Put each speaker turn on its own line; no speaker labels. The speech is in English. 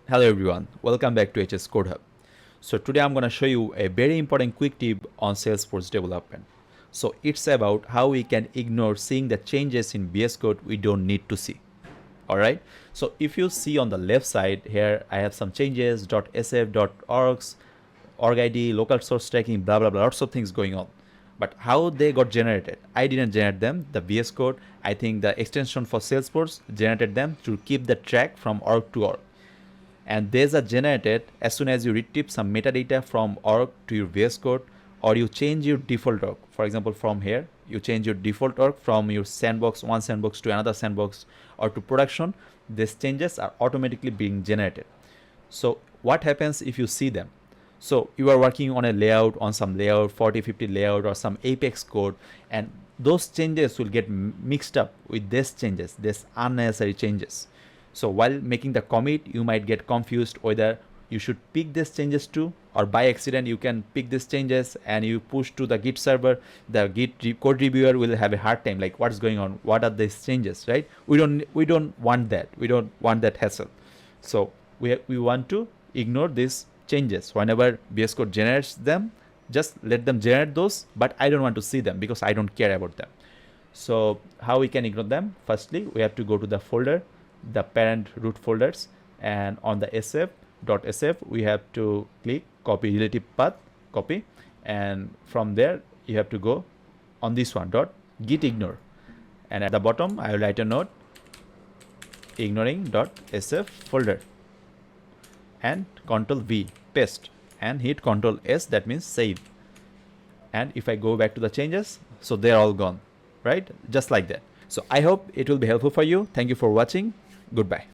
Hello everyone, welcome back to HSCodehub. So today I'm going to show you a very important quick tip on Salesforce development. So it's about how we can ignore seeing the changes in VS Code we don't need to see. Alright, so if you see on the left side here, I have some changes, .sf, .orgs, org ID, local source tracking, blah blah blah, lots of things going on. But how they got generated? I didn't generate them. The VS Code, I think the extension for Salesforce generated them to keep the track from org to org, and these are generated as soon as you retrieve some metadata from org to your VS Code, or you change your default org. For example, from here you change your default org from your sandbox, one sandbox to another sandbox or to production. These changes are automatically being generated. So what happens if you see them? So you are working on a layout, on some layout, 4050 layout or some Apex code, and those changes will get mixed up with these changes, these unnecessary changes. So while making the commit, you might get confused whether you should pick these changes too, or by accident you can pick these changes and you push to the Git server. The Git code reviewer will have a hard time, like what's going on, what are these changes, right? We don't want that. We don't want that hassle. So we want to ignore these changes. Whenever VS Code generates them, just let them generate those, but I don't want to see them because I don't care about them. So how we can ignore them? Firstly, we have to go to the folder, the parent root folders, and on the sf.sf we have to click copy relative path, copy, and from there you have to go on this one, git ignore, and at the bottom I will write a note, ignoring.sf folder, and Ctrl V, paste, and hit Ctrl S, that means save. And if I go back to the changes, so they're all gone, right? Just like that. So I hope it will be helpful for you. Thank you for watching. Goodbye.